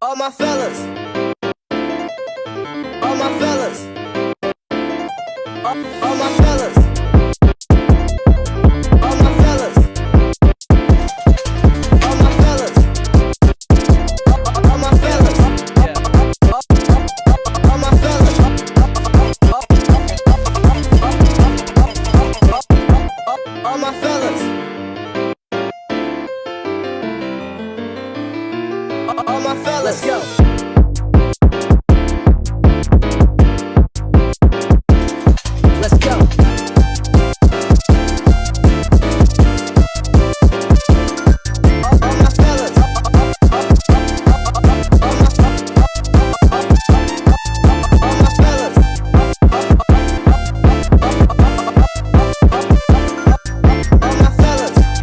All my fellas, all my fellas, all my fellas, all my fellas, all my fellas, all my fellas, all my fellas, all my fellas, all my fellas, let's go.